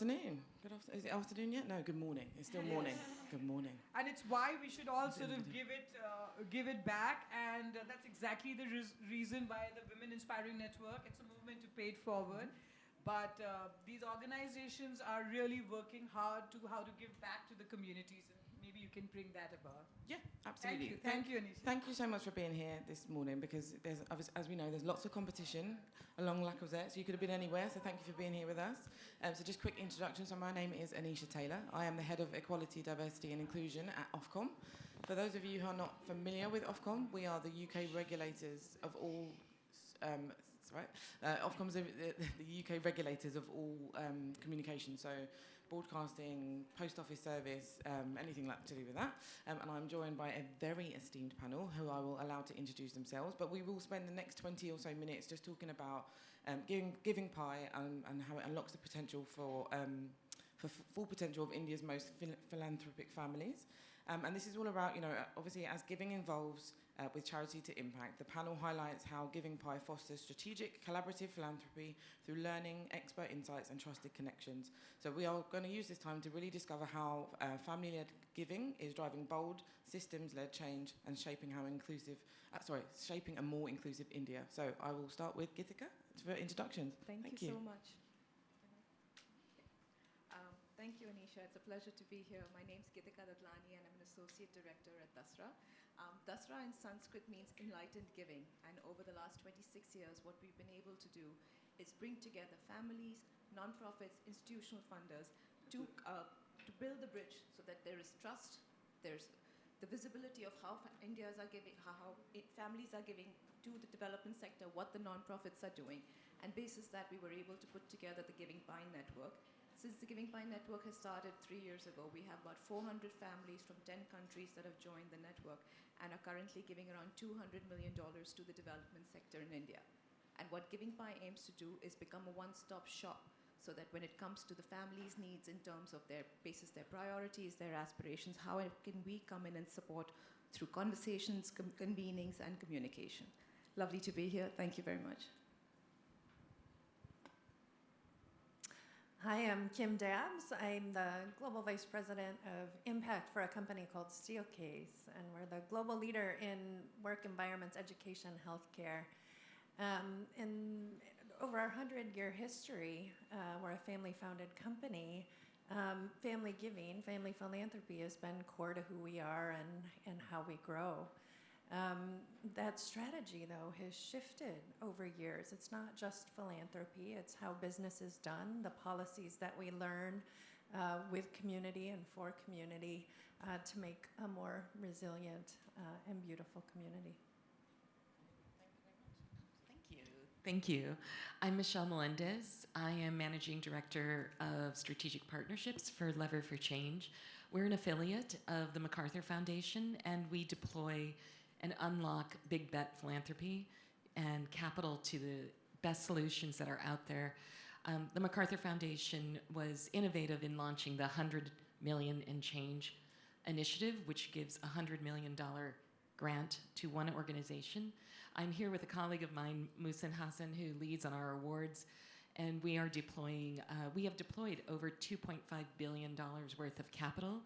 Afternoon. Is it afternoon yet? No, good morning. It's still morning. Good morning. And it's why we should all sort of give it back, and that's exactly the reason why the Women Inspiring Network, it's a movement to pay it forward. But these organizations are really working hard to how to give back to the communities, and maybe you can bring that about. Yeah, absolutely. Thank you, Annisha. Thank you so much for being here this morning, because there's, as we know, there's lots of competition along Lacazette, so you could have been anywhere, so thank you for being here with us. So just quick introduction. So my name is Annisha Taylor. I am the Head of Equality, Diversity and Inclusion at Ofcom. For those of you who are not familiar with Ofcom, we are the UK regulators of all Ofcom's the UK regulators of all communication, so broadcasting, post office service, anything like to do with that. And I'm joined by a very esteemed panel who I will allow to introduce themselves. But we will spend the next 20 or so minutes just talking about giving pie and how it unlocks the potential for full potential of India's most philanthropic families. And this is all about, obviously, as giving involves with charity to impact, the panel highlights how Giving Pie fosters strategic, collaborative philanthropy through learning, expert insights, and trusted connections. So we are going to use this time to really discover how family-led giving is driving bold, systems-led change and shaping a more inclusive India. So I will start with Geetika for introductions. Thank you so much. Thank you, Annisha. It's a pleasure to be here. My name's Geetika Dadlani, and I'm an Associate Director at Dasra. Dasra in Sanskrit means enlightened giving. And over the last 26 years, what we've been able to do is bring together families, nonprofits, institutional funders to build the bridge so that there is trust, there's the visibility of how Indians are giving, how families are giving to the development sector, what the nonprofits are doing. And basis that, we were able to put together the Giving Pie Network. Since the Giving Pie Network has started 3 years ago, we have about 400 families from 10 countries that have joined the network and are currently giving around $200 million to the development sector in India. And what Giving Pie aims to do is become a one-stop shop so that when it comes to the family's needs in terms of their priorities, their aspirations, how can we come in and support through conversations, convenings, and communication. Lovely to be here. Thank you very much. Hi, I'm Kim Dabbs. I'm the Global Vice President of Impact for a company called Steelcase, and we're the global leader in work environments, education, healthcare. In over our 100-year history, we're a family-founded company. Family giving, family philanthropy has been core to who we are and how we grow. That strategy, though, has shifted over years. It's not just philanthropy, it's how business is done, the policies that we learn with community and for community to make a more resilient and beautiful community. Thank you. I'm Michelle Melendez. I am Managing Director of Strategic Partnerships for Lever for Change. We're an affiliate of the MacArthur Foundation, and we deploy and unlock big bet philanthropy and capital to the best solutions that are out there. The MacArthur Foundation was innovative in launching the 100 million and change initiative, which gives a $100 million grant to one organization. I'm here with a colleague of mine, Musin Hassan, who leads on our awards, and we are deploying, we have deployed over $2.5 billion worth of capital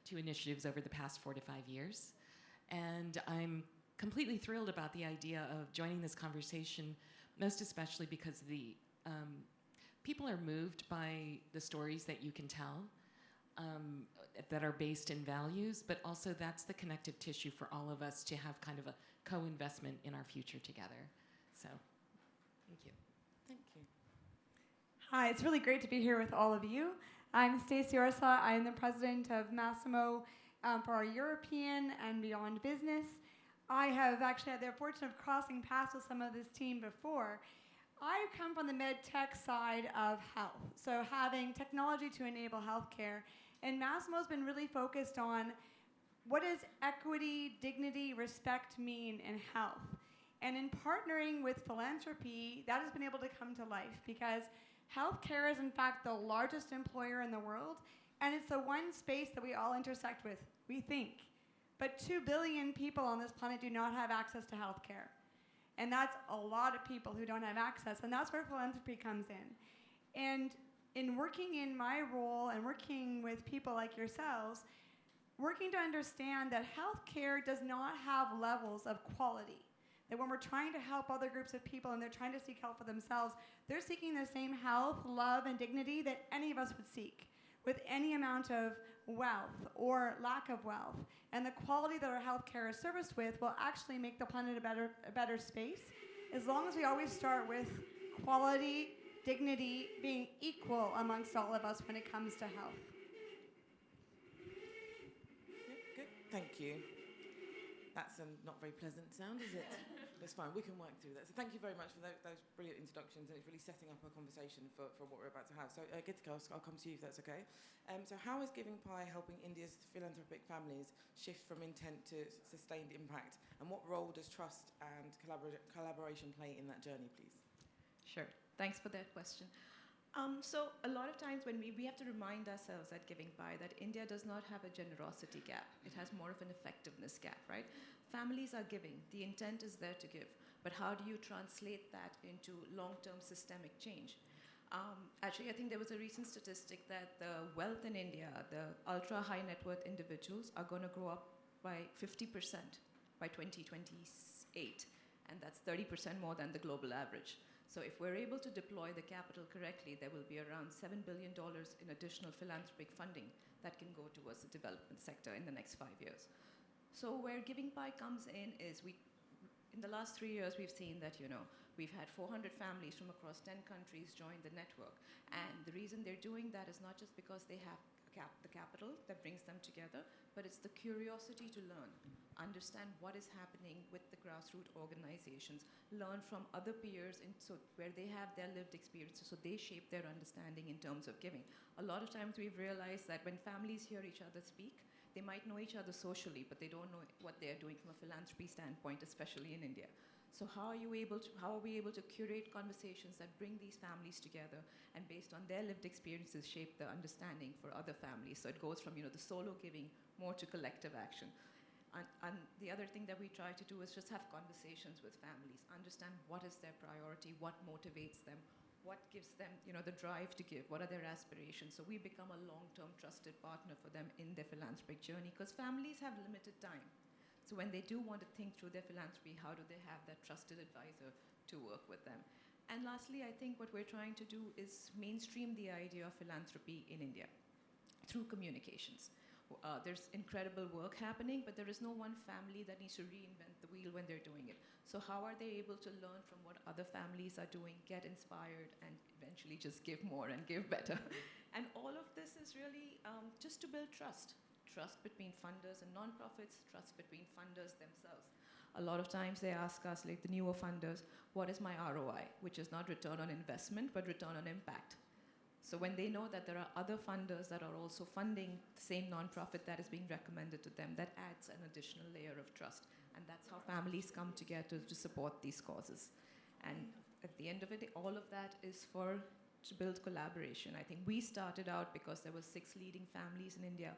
to initiatives over the past 4 to 5 years. And I'm completely thrilled about the idea of joining this conversation, most especially because the people are moved by the stories that you can tell that are based in values, but also that's the connective tissue for all of us to have kind of a co-investment in our future together. So, thank you. Thank you. Hi, it's really great to be here with all of you. I'm Stacey Orsat. I am the president of Masimo for our European and beyond business. I have actually had the fortune of crossing paths with some of this team before. I come from the med tech side of health, so having technology to enable healthcare. And Masimo's been really focused on what does equity, dignity, respect mean in health. And in partnering with philanthropy, that has been able to come to life because healthcare is in fact the largest employer in the world, and it's the one space that we all intersect with, we think. But 2 billion people on this planet do not have access to healthcare. And that's a lot of people who don't have access, and that's where philanthropy comes in. And in working in my role and working with people like yourselves, working to understand that healthcare does not have levels of quality. That when we're trying to help other groups of people and they're trying to seek help for themselves, they're seeking the same health, love, and dignity that any of us would seek with any amount of wealth or lack of wealth. And the quality that our healthcare is serviced with will actually make the planet a better space, as long as we always start with quality, dignity being equal amongst all of us when it comes to health. Yeah, good. Thank you. That's a not very pleasant sound, is it? That's fine. We can work through that. So thank you very much for those brilliant introductions, and it's really setting up our conversation for what we're about to have. So, Geetika, I'll come to you if that's okay. So how is Giving Pie helping India's philanthropic families shift from intent to sustained impact? And what role does trust and collaboration play in that journey, please? Sure. Thanks for that question. So a lot of times when we have to remind ourselves at Giving Pie that India does not have a generosity gap. It has more of an effectiveness gap, right? Families are giving. The intent is there to give. But how do you translate that into long-term systemic change? Actually, I think there was a recent statistic that the wealth in India, the ultra-high net worth individuals, are going to grow up by 50% by 2028. And that's 30% more than the global average. So if we're able to deploy the capital correctly, there will be around $7 billion in additional philanthropic funding that can go towards the development sector in the next 5 years. So where Giving Pie comes in is in the last 3 years, we've seen that, we've had 400 families from across 10 countries join the network. And the reason they're doing that is not just because they have the capital that brings them together, but it's the curiosity to learn, understand what is happening with the grassroots organizations, learn from other peers where they have their lived experiences, so they shape their understanding in terms of giving. A lot of times we've realized that when families hear each other speak, they might know each other socially, but they don't know what they're doing from a philanthropy standpoint, especially in India. So how are we able to curate conversations that bring these families together and based on their lived experiences shape the understanding for other families? So it goes from the solo giving more to collective action. And the other thing that we try to do is just have conversations with families, understand what is their priority, what motivates them, what gives them the drive to give, what are their aspirations. So we become a long-term trusted partner for them in their philanthropic journey because families have limited time. So when they do want to think through their philanthropy, how do they have that trusted advisor to work with them? And lastly, I think what we're trying to do is mainstream the idea of philanthropy in India through communications. There's incredible work happening, but there is no one family that needs to reinvent the wheel when they're doing it. So how are they able to learn from what other families are doing, get inspired, and eventually just give more and give better? And all of this is really just to build trust. Trust between funders and nonprofits, trust between funders themselves. A lot of times they ask us, like the newer funders, what is my ROI? Which is not return on investment, but return on impact. So when they know that there are other funders that are also funding the same nonprofit that is being recommended to them, that adds an additional layer of trust. And that's how families come together to support these causes. And at the end of it, all of that is to build collaboration. I think we started out because there were 6 leading families in India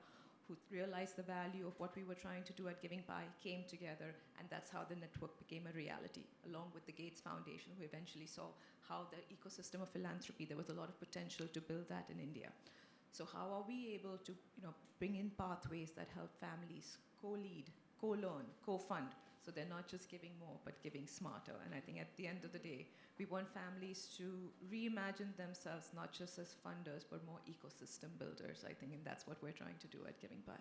who realized the value of what we were trying to do at Giving Pie, came together, and that's how the network became a reality, along with the Gates Foundation, who eventually saw how the ecosystem of philanthropy, there was a lot of potential to build that in India. So how are we able to bring in pathways that help families co-lead, co-learn, co-fund, so they're not just giving more, but giving smarter. And I think at the end of the day, we want families to reimagine themselves not just as funders, but more ecosystem builders, I think, and that's what we're trying to do at Giving Pie.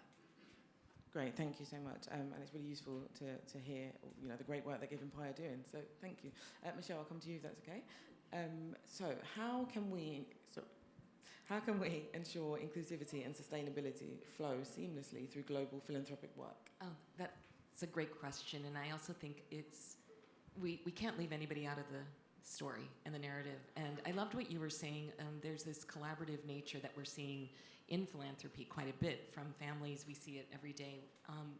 Great, thank you so much. And it's really useful to hear the great work that Giving Pie are doing. So thank you. Michelle, I'll come to you if that's okay. So how can we ensure inclusivity and sustainability flow seamlessly through global philanthropic work? Oh, that's a great question, and I also think we can't leave anybody out of the story and the narrative. And I loved what you were saying. There's this collaborative nature that we're seeing in philanthropy quite a bit from families. We see it every day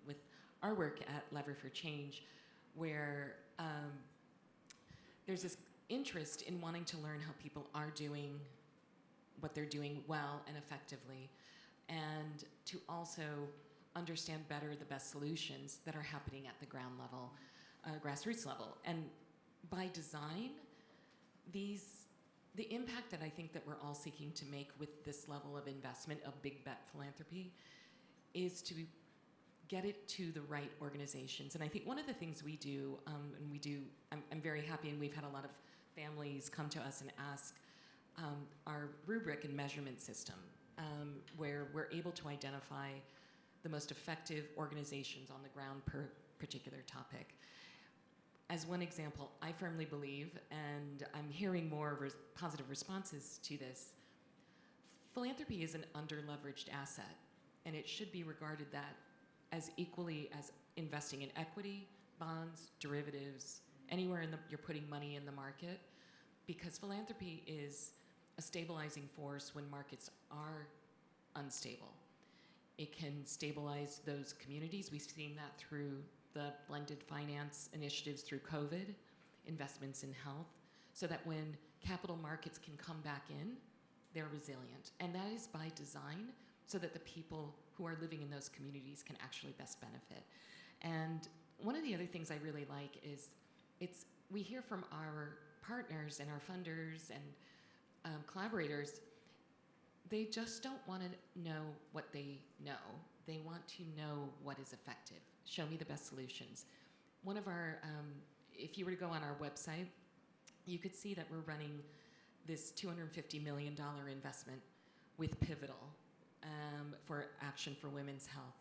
with our work at Lever for Change, where there's this interest in wanting to learn how people are doing what they're doing well and effectively, and to also understand better the best solutions that are happening at the ground level, grassroots level. And by design, these the impact that I think that we're all seeking to make with this level of investment of big bet philanthropy is to get it to the right organizations. And I think one of the things we do, I'm very happy, and we've had a lot of families come to us and ask our rubric and measurement system, where we're able to identify the most effective organizations on the ground per particular topic. As one example, I firmly believe, and I'm hearing more positive responses to this, philanthropy is an under-leveraged asset, and it should be regarded that as equally as investing in equity, bonds, derivatives, anywhere you're putting money in the market, because philanthropy is a stabilizing force when markets are unstable. It can stabilize those communities. We've seen that through the blended finance initiatives through COVID, investments in health, so that when capital markets can come back in, they're resilient. And that is by design, so that the people who are living in those communities can actually best benefit. And one of the other things I really like is we hear from our partners and our funders and collaborators, they just don't want to know what they know. They want to know what is effective. Show me the best solutions. One of our, if you were to go on our website, you could see that we're running this $250 million investment with Pivotal for Action for Women's Health.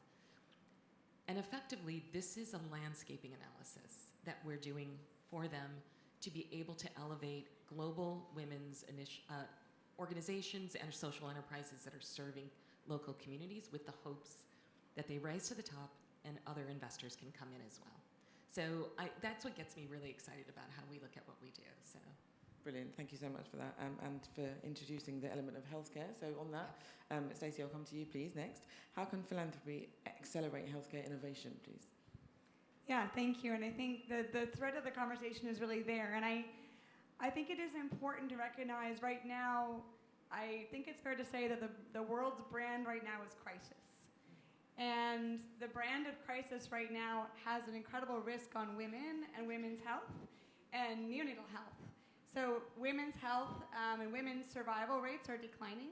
And effectively, this is a landscaping analysis that we're doing for them to be able to elevate global women's organizations and social enterprises that are serving local communities with the hopes that they rise to the top and other investors can come in as well. So that's what gets me really excited about how we look at what we do. So. Brilliant, thank you so much for that, and for introducing the element of healthcare. So on that, Stacey, I'll come to you, please, next. How can philanthropy accelerate healthcare innovation, please? Yeah, thank you. And I think the thread of the conversation is really there. And I think it is important to recognize right now, I think it's fair to say that the world's brand right now is crisis. And the brand of crisis right now has an incredible risk on women and women's health and neonatal health. So women's health and women's survival rates are declining,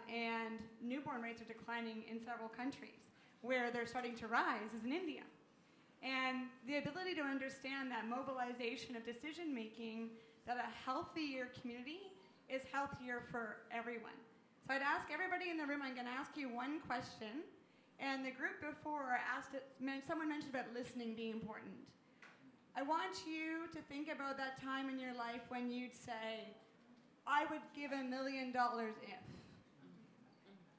and newborn rates are declining in several countries. Where they're starting to rise is in India. And the ability to understand that mobilization of decision making, that a healthier community is healthier for everyone. So I'd ask everybody in the room, I'm going to ask you one question. And the group before asked it, someone mentioned about listening being important. I want you to think about that time in your life when you'd say, I would give $1 million if,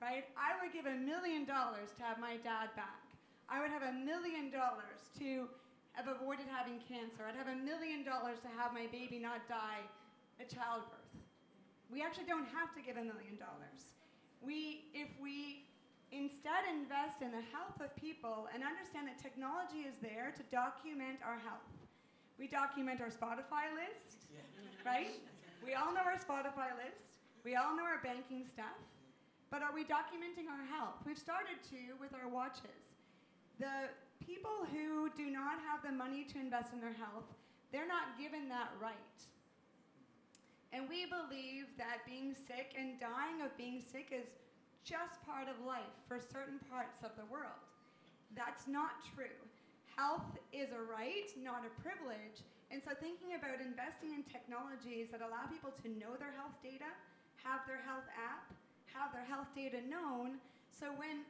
right? I would give $1 million to have my dad back. I would have $1 million to have avoided having cancer. I'd have $1 million to have my baby not die at childbirth. We actually don't have to give $1 million. If we instead invest in the health of people and understand that technology is there to document our health. We document our Spotify list, right? We all know our Spotify list. We all know our banking stuff. But are we documenting our health? We've started to with our watches. The people who do not have the money to invest in their health, they're not given that right. And we believe that being sick and dying of being sick is just part of life for certain parts of the world. That's not true. Health is a right, not a privilege. And so thinking about investing in technologies that allow people to know their health data, have their health app, have their health data known, so when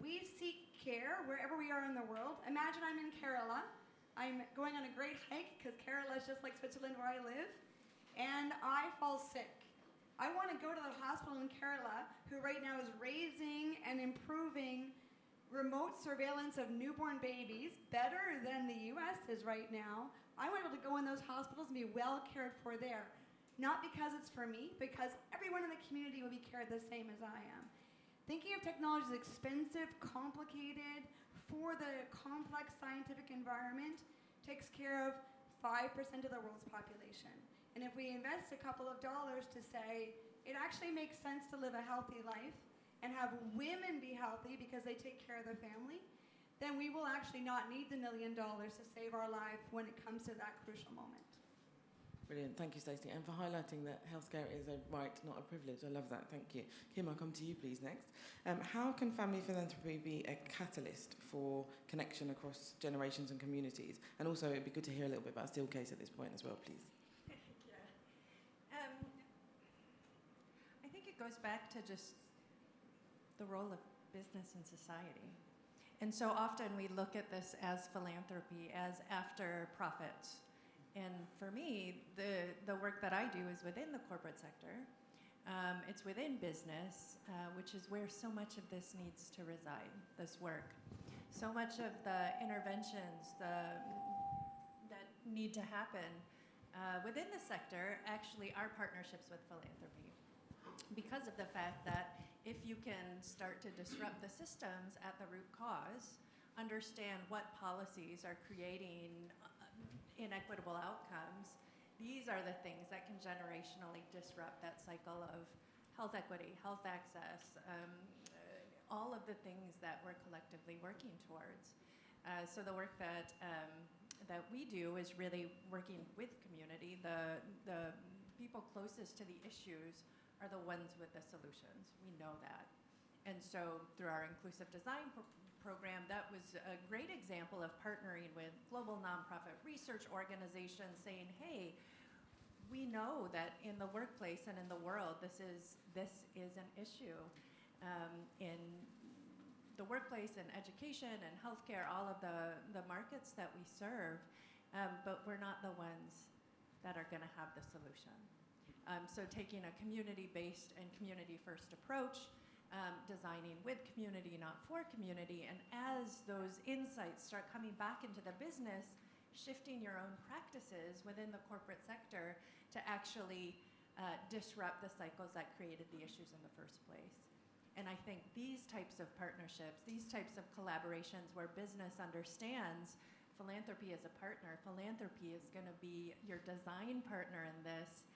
we seek care wherever we are in the world, imagine I'm in Kerala, I'm going on a great hike because Kerala is just like Switzerland where I live, and I fall sick. I want to go to the hospital in Kerala, who right now is raising and improving remote surveillance of newborn babies better than the US is right now. I want to be able to go in those hospitals and be well cared for there. Not because it's for me, because everyone in the community will be cared the same as I am. Thinking of technology as expensive, complicated, for the complex scientific environment, takes care of 5% of the world's population. And if we invest a couple of dollars to say, it actually makes sense to live a healthy life and have women be healthy because they take care of their family, then we will actually not need the $1 million to save our life when it comes to that crucial moment. Brilliant. Thank you, Stacey, and for highlighting that healthcare is a right, not a privilege. I love that. Thank you. Kim, I'll come to you, please, next. How can family philanthropy be a catalyst for connection across generations and communities? And also, it'd be good to hear a little bit about Steelcase at this point as well, please. I think it goes back to just the role of business in society. And so often we look at this as philanthropy, as after profit. And for me, the work that I do is within the corporate sector. It's within business, which is where so much of this needs to reside, this work. So much of the interventions that need to happen within the sector actually are partnerships with philanthropy. Because of the fact that if you can start to disrupt the systems at the root cause, understand what policies are creating inequitable outcomes, these are the things that can generationally disrupt that cycle of health equity, health access, all of the things that we're collectively working towards. So the work that we do is really working with community. The people closest to the issues are the ones with the solutions. We know that. And so through our inclusive design program, that was a great example of partnering with global nonprofit research organizations saying, hey, we know that in the workplace and in the world, this is an issue. In the workplace and education and healthcare, all of the markets that we serve, but we're not the ones that are gonna have the solution. So taking a community-based and community-first approach, designing with community, not for community, and as those insights start coming back into the business, shifting your own practices within the corporate sector to actually disrupt the cycles that created the issues in the first place. And I think these types of partnerships, these types of collaborations where business understands philanthropy as a partner, philanthropy is gonna be your design partner in this,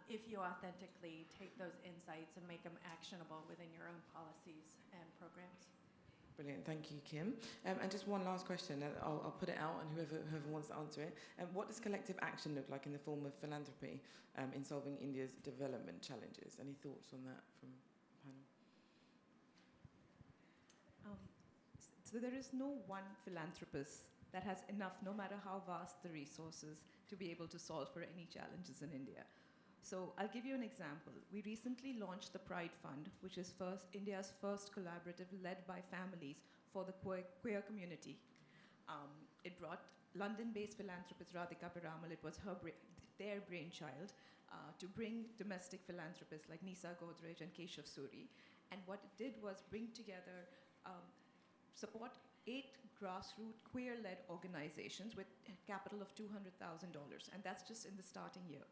if you authentically take those insights and make them actionable within your own policies and programs. Brilliant, thank you, Kim. And just one last question, and I'll put it out, and whoever wants to answer it. What does collective action look like in the form of philanthropy in solving India's development challenges? Any thoughts on that from the panel? So there is no one philanthropist that has enough, no matter how vast the resources, to be able to solve for any challenges in India. So I'll give you an example. We recently launched the Pride Fund, which is India's first collaborative led by families for the queer community. It brought London-based philanthropist Radhika Piramal, it was their brainchild, to bring domestic philanthropists like Nisa Godrej and Keshav Suri. And what it did was bring together, support 8 grassroots queer-led organizations with a capital of $200,000, and that's just in the starting year.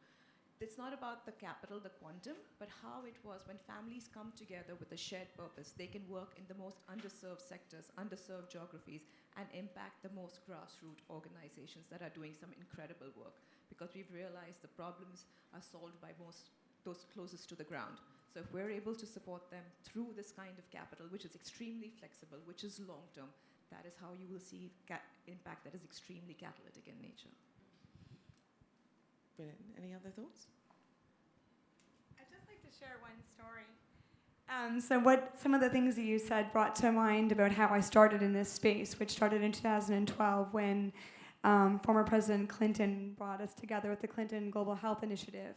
It's not about the capital, the quantum, but how it was when families come together with a shared purpose, they can work in the most underserved sectors, underserved geographies, and impact the most grassroots organizations that are doing some incredible work, because we've realized the problems are solved by those closest to the ground. So if we're able to support them through this kind of capital, which is extremely flexible, which is long-term, that is how you will see impact that is extremely catalytic in nature. Brilliant. Any other thoughts? I'd just like to share one story. So some of the things that you said brought to mind about how I started in this space, which started in 2012 when former President Clinton brought us together with the Clinton Global Health Initiative.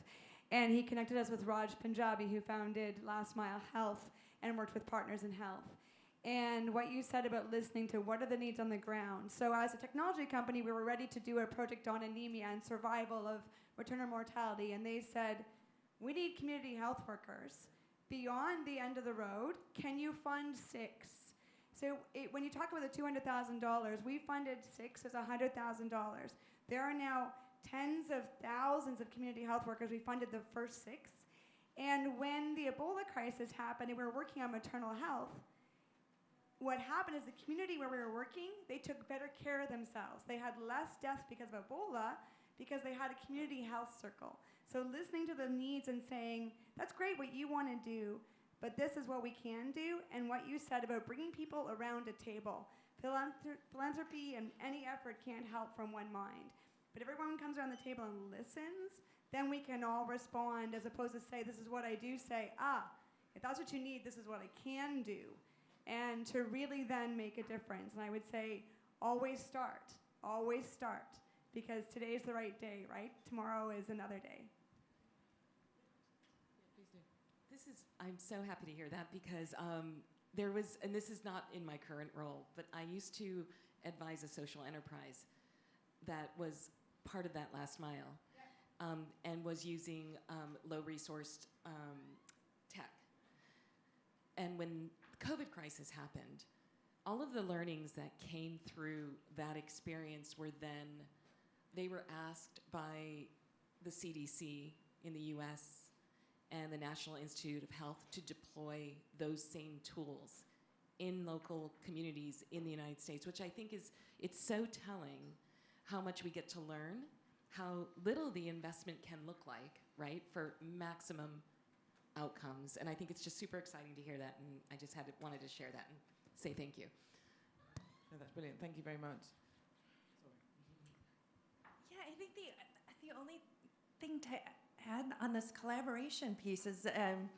And he connected us with Raj Punjabi, who founded Last Mile Health and worked with Partners in Health. And what you said about listening to what are the needs on the ground. So as a technology company, we were ready to do a project on anemia and survival of maternal mortality. And they said, we need community health workers. Beyond the end of the road, can you fund 6? So when you talk about the $200,000, we funded 6 as $100,000. There are now tens of thousands of community health workers. We funded the first 6. And when the Ebola crisis happened and we were working on maternal health, what happened is the community where we were working, they took better care of themselves. They had less deaths because of Ebola because they had a community health circle. So listening to the needs and saying, that's great what you want to do, but this is what we can do, and what you said about bringing people around a table. Philanthropy and any effort can't help from one mind. But if everyone comes around the table and listens, then we can all respond as opposed to say, this is what I do, say, if that's what you need, this is what I can do. And to really then make a difference. And I would say, always start, because today's the right day, right? Tomorrow is another day. I'm so happy to hear that because there was, and this is not in my current role, but I used to advise a social enterprise that was part of that last mile and was using low-resourced tech. And when the COVID crisis happened, all of the learnings that came through that experience were then, they were asked by the CDC in the US and the National Institute of Health to deploy those same tools in local communities in the United States, which I think it's so telling how much we get to learn, how little the investment can look like, right, for maximum outcomes. And I think it's just super exciting to hear that, and I just wanted to share that and say thank you. No, that's brilliant. Thank you very much. Yeah, I think the only thing to add on this collaboration piece is, and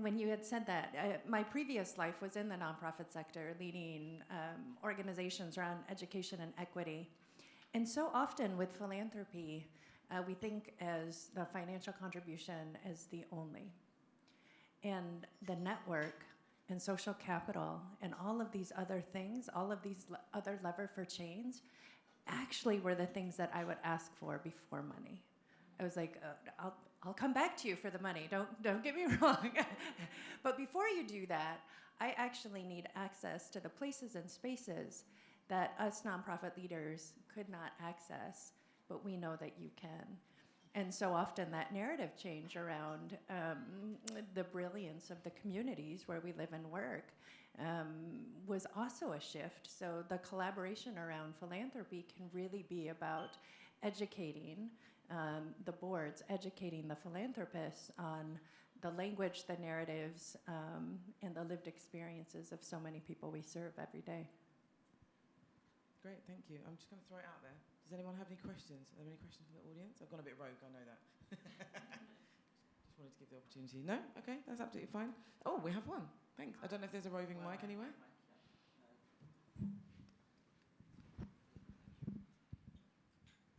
when you had said that, my previous life was in the nonprofit sector, leading organizations around education and equity. And so often with philanthropy, we think as the financial contribution as the only. And the network and social capital and all of these other things, all of these other lever for change, actually were the things that I would ask for before money. I was like, I'll come back to you for the money. Don't get me wrong. But before you do that, I actually need access to the places and spaces that us nonprofit leaders could not access, but we know that you can. And so often that narrative change around the brilliance of the communities where we live and work was also a shift. So the collaboration around philanthropy can really be about educating the boards, educating the philanthropists on the language, the narratives, and the lived experiences of so many people we serve every day. Great, thank you. I'm just going to throw it out there. Does anyone have any questions? Are there any questions from the audience? I've gone a bit rogue, I know that. Just wanted to give the opportunity. No? Okay, that's absolutely fine. Oh, we have one. Thanks. I don't know if there's a roving mic anywhere.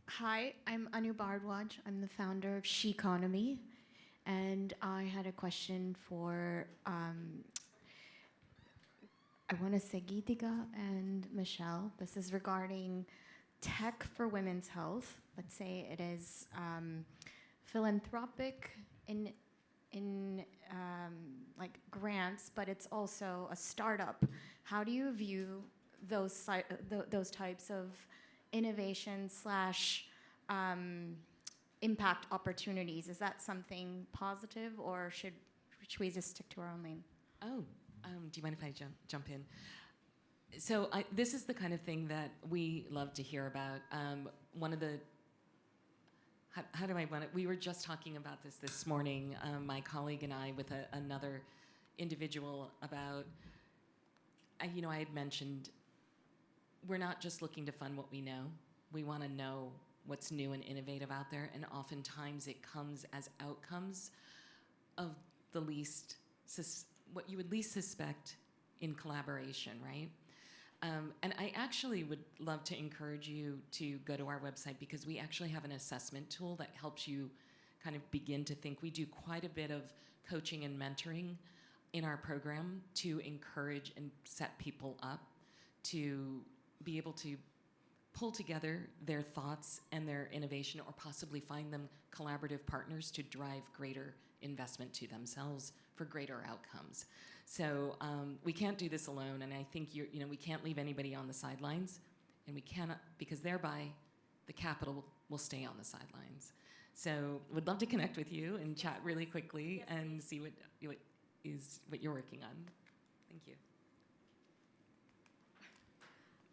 Hi, I'm Anu Bhardwaj. I'm the founder of Sheconomy, and I had a question for, I want to say Geetika and Michelle. This is regarding tech for women's health. Let's say it is philanthropic in like grants, but it's also a startup. How do you view those types of innovation / impact opportunities? Is that something positive, or should we just stick to our own lane? Oh, do you mind if I jump in? So this is the kind of thing that we love to hear about. One of the, how do I want it? We were just talking about this morning, my colleague and I, with another individual about, I had mentioned, we're not just looking to fund what we know. We want to know what's new and innovative out there, and oftentimes it comes as outcomes of the least, what you would least suspect in collaboration, right? And I actually would love to encourage you to go to our website, because we actually have an assessment tool that helps you kind of begin to think. We do quite a bit of coaching and mentoring in our program to encourage and set people up to be able to pull together their thoughts and their innovation, or possibly find them collaborative partners to drive greater investment to themselves for greater outcomes. So we can't do this alone, and I think we can't leave anybody on the sidelines, and we cannot, because thereby the capital will stay on the sidelines. So would love to connect with you and chat really quickly and see what you're working on. Thank you.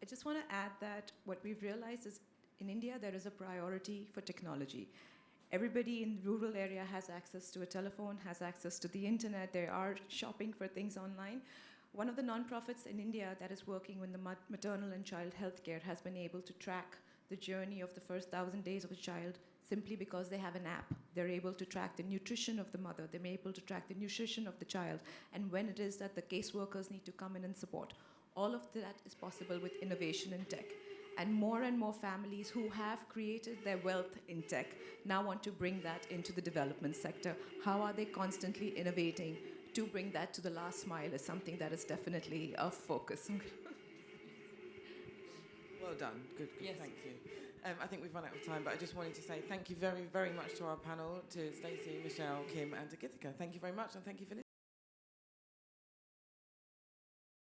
I just want to add that what we've realized is in India there is a priority for technology. Everybody in the rural area has access to a telephone, has access to the internet. They are shopping for things online. One of the nonprofits in India that is working with the maternal and child health care has been able to track the journey of the first 1,000 days of a child simply because they have an app. They're able to track the nutrition of the mother. They're able to track the nutrition of the child. And when it is that the caseworkers need to come in and support, all of that is possible with innovation in tech. And more families who have created their wealth in tech now want to bring that into the development sector. How are they constantly innovating to bring that to the last mile is something that is definitely a focus. Well done. Good. Yes. Thank you. I think we've run out of time, but I just wanted to say thank you very, very much to our panel, to Stacey, Michelle, Kim, and to Geetika. Thank you very much, and thank you for listening.